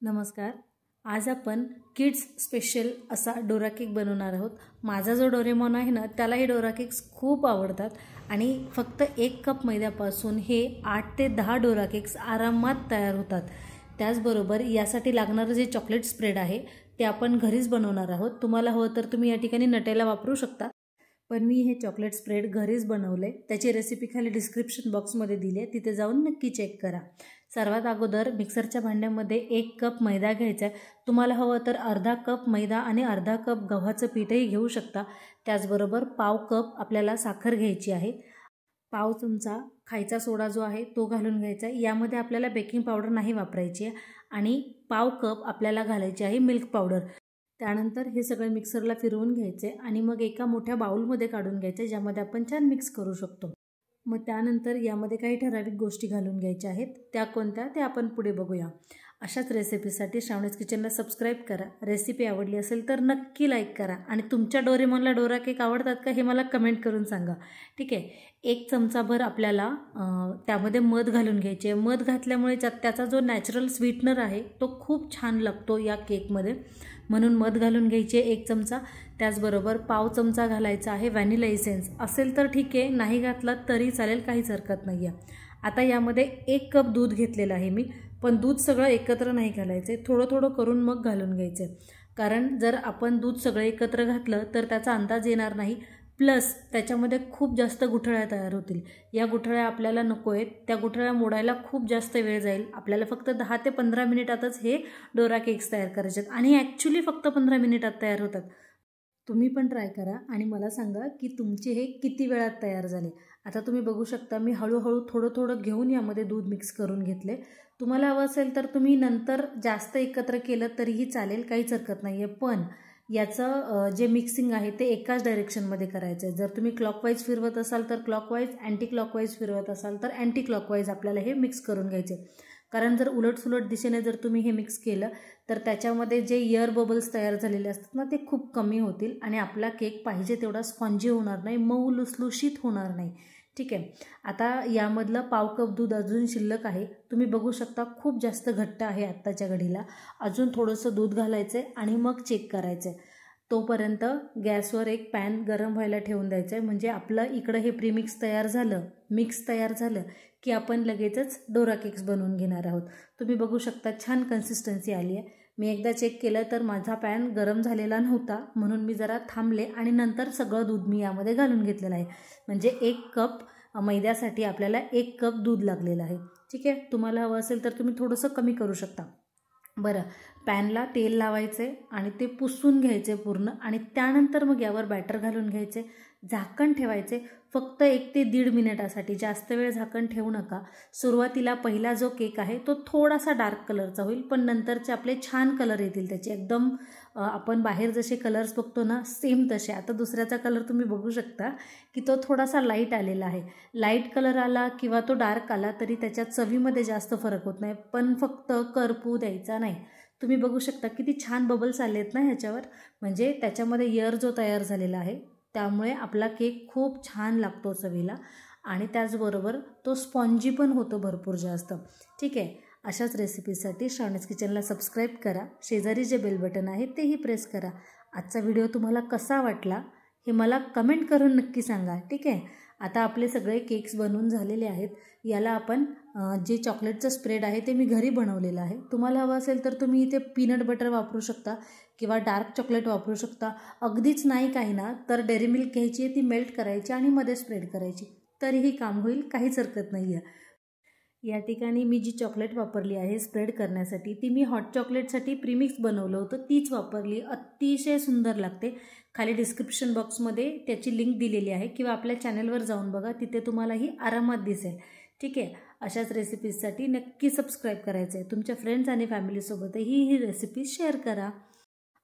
नमस्कार. आज आपण किड्स स्पेशल असा डोरा केक बनवणार आहोत. माझा जो डोरेमॉन आहे ना त्याला हे डोरा केक्स खूप आवडतात आणि फक्त 1 कप मैद्यापासून हे 8 ते 10 डोरा केक्स आरामात तयार होतात. त्याचबरोबर यासाठी लागणारं जे चॉकलेट स्प्रेड आहे ते आपण घरीच बनवणार आहोत. तुम्हाला हवं तर तुम्ही या ठिकाणी नटेला वापरू शकता, पण मी हे चॉकलेट स्प्रेड घरीच बनवले. त्याची रेसिपी खाली डिस्क्रिप्शन बॉक्समध्ये दिली आहे, तिथे जाऊन नक्की चेक करा. सर्वात अगोदर मिक्सरच्या भांड्यामध्ये 1 कप मैदा घ्यायचा आहे. तुम्हाला हवं तर अर्धा कप मैदा आणि अर्धा कप गव्हाचं पीठही घेऊ शकता. त्याचबरोबर पाव कप आपल्याला साखर घ्यायची आहे. पाव चमचा खायचा सोडा जो आहे तो घालून घ्यायचा आहे. यामध्ये आपल्याला बेकिंग पावडर नाही वापरायची आहे आणि पाव कप आपल्याला घालायची आहे मिल्क पावडर. त्यानंतर हे सगळं मिक्सरला फिरवून घ्यायचे आणि मग एका मोठ्या बाउलमध्ये काढून घ्यायचे, ज्यामध्ये आपण छान मिक्स करू शकतो. मग त्यानंतर यामध्ये काही ठराविक गोष्टी घालून घ्यायच्या आहेत. त्या कोणत्या ते आपण पुढे बघूया. अशाच रेसिपीसाठी श्रावणीज किचनला सबस्क्राईब करा. रेसिपी आवडली असेल तर नक्की लाईक करा आणि तुमच्या डोरेमॉनला डोरा केक आवडतात का हे मला कमेंट करून सांगा. ठीक आहे. 1 चमचाभर आपल्याला त्यामध्ये मध घालून घ्यायचे. मध घातल्यामुळे त्याचा जो नॅचरल स्वीटनर आहे तो खूप छान लागतो या केकमध्ये, म्हणून मध घालून घ्यायचे 1 चमचा. त्याचबरोबर पाव चमचा घालायचा आहे व्हॅनिला इसेन्स. असेल तर ठीक आहे, नाही घातला तरी चालेल, काहीच हरकत नाही आहे. आता यामध्ये 1 कप दूध घेतलेलं आहे मी, पण दूध सगळं एकत्र नाही घालायचे, थोडं थोडं करून मग घालून घ्यायचे. कारण जर आपण दूध सगळं एकत्र घातलं तर त्याचा अंदाज येणार नाही, प्लस त्याच्यामध्ये खूप जास्त गुठळ्या तयार होतील. या गुठळ्या आपल्याला नको आहेत. त्या गुठळ्या मोडायला खूप जास्त वेळ जाईल. आपल्याला फक्त 10 ते 15 मिनिटातच हे डोरा केक्स तयार करायचे आहेत आणि ॲक्च्युली फक्त 15 मिनिटात तयार होतात. तुम्ही पण ट्राय करा आणि मला सांगा की तुमचे हे किती वेळात तयार झाले. आता तुम्ही बघू शकता मी हळूहळू थोडं थोडं घेऊन यामध्ये दूध मिक्स करून घेतले. तुम्हाला हवं असेल तर तुम्ही नंतर जास्त एकत्र केलं तरीही चालेल, काहीच हरकत नाही आहे. पण याचं जे मिक्सिंग आहे ते एकाच डायरेक्शनमध्ये करायचं आहे. जर तुम्ही क्लॉकवाईज फिरवत असाल तर क्लॉकवाईज, अँटी क्लॉकवाईज फिरवत असाल तर अँटी क्लॉकवाईज आपल्याला हे मिक्स करून घ्यायचे. कारण जर उलटसुलट दिशेने जर तुम्ही हे मिक्स केलं तर त्याच्यामध्ये जे एअर बबल्स तयार झालेले असतात ना ते खूप कमी होतील आणि आपला केक पाहिजे तेवढा स्पॉन्जी होणार नाही, मऊ लुसलुशीत होणार नाही. ठीक आहे. आता यामधलं पाव कप दूध अजून शिल्लक आहे. तुम्ही बघू शकता खूप जास्त घट्ट आहे आत्ताच्या घडीला. अजून थोडंसं दूध घालायचं आहे आणि मग चेक करायचं आहे. तोपर्यंत गॅसवर एक पॅन गरम व्हायला ठेवून द्यायचं आहे. म्हणजे आपलं इकडं हे प्रीमिक्स तयार झालं, मिक्स तयार झालं की आपण लगेचच डोरा केक्स बनवून घेणार आहोत. तुम्ही बघू शकता छान कन्सिस्टन्सी आली आहे. मी एकदा चेक केलं तर माझा पॅन गरम झालेला नव्हता, म्हणून मी जरा थांबले आणि नंतर सगळं दूध मी यामध्ये घालून घेतलेलं आहे. म्हणजे 1 कप मैद्यासाठी आपल्याला 1 कप दूध लागलेलं आहे. ठीक आहे. तुम्हाला हवं असेल तर तुम्ही थोडंसं कमी करू शकता. बरं, पॅनला तेल लावायचे आणि ते पुसून घ्यायचे पूर्ण आणि त्यानंतर मग यावर बॅटर घालून घ्यायचे. झाकण ठेवायचे फक्त 1 ते 1.5 मिनिटासाठी. जास्त वेळ झाकण ठेवू नका. सुरुवातीला पहिला जो केक आहे तो थोडासा डार्क कलरचा होईल, पण नंतरचे आपले छान कलर येतील त्याचे. एकदम आपण बाहेर जसे कलर्स बघतो ना सेम तसे. आता दुसऱ्याचा कलर तुम्ही बघू शकता की तो थोडासा लाईट आलेला आहे. लाईट कलर आला किंवा तो डार्क आला तरी त्याच्या चवीमध्ये जास्त फरक होत नाही, पण फक्त करपू द्यायचा नाही. तुम्ही बघू शकता किती छान बबल्स आले आहेत ना ह्याच्यावर. म्हणजे त्याच्यामध्ये एअर जो तयार झालेला आहे त्यामुळे आपला केक खूप छान लागतो चवीला आणि त्याचबरोबर तो स्पॉन्जी पण होतो भरपूर जास्त. ठीक आहे. अशाच रेसिपीसाठी श्रावणीज किचनला सबस्क्राईब करा. शेजारी जे बेल बटन आहे तेही प्रेस करा. आजचा व्हिडिओ तुम्हाला कसा वाटला हे मला कमेंट करून नक्की सांगा. ठीक आहे. आता आपले सगळे केक्स बनवून झालेले आहेत. याला आपण जे चॉकलेटचं स्प्रेड आहे ते मी घरी बनवलेलं आहे. तुम्हाला हवं असेल तर तुम्ही इथे पीनट बटर वापरू शकता किंवा डार्क चॉकलेट वापरू शकता. अगदीच नाही काही ना तर डेअरी मिल्क घ्यायची, ती मेल्ट करायची आणि मध्ये स्प्रेड करायची, तरीही काम होईल, काहीच हरकत नाही आहे. या ठिकाणी मी जी चॉकलेट वापरली आहे स्प्रेड करण्यासाठी ती मी हॉट चॉकलेटसाठी प्रीमिक्स बनवलं होतं, तीच वापरली. अतिशय सुंदर लागते. खाली डिस्क्रिप्शन बॉक्समध्ये त्याची लिंक दिलेली आहे किंवा आपल्या चॅनलवर जाऊन बघा, तिथे तुम्हालाही आरामात दिसेल. ठीक आहे. अशाच रेसिपीजसाठी नक्की सबस्क्राईब करायचं आहे. तुमच्या फ्रेंड्स आणि फॅमिलीसोबतही ही रेसिपी शेअर करा.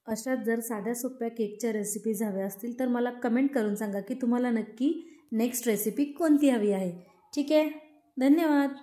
अशाच जर साध्या सोप्या केकच्या रेसिपीज हव्या असतील तर मला कमेंट करून सांगा की तुम्हाला नक्की नेक्स्ट रेसिपी कोणती हवी आहे. ठीक आहे. धन्यवाद.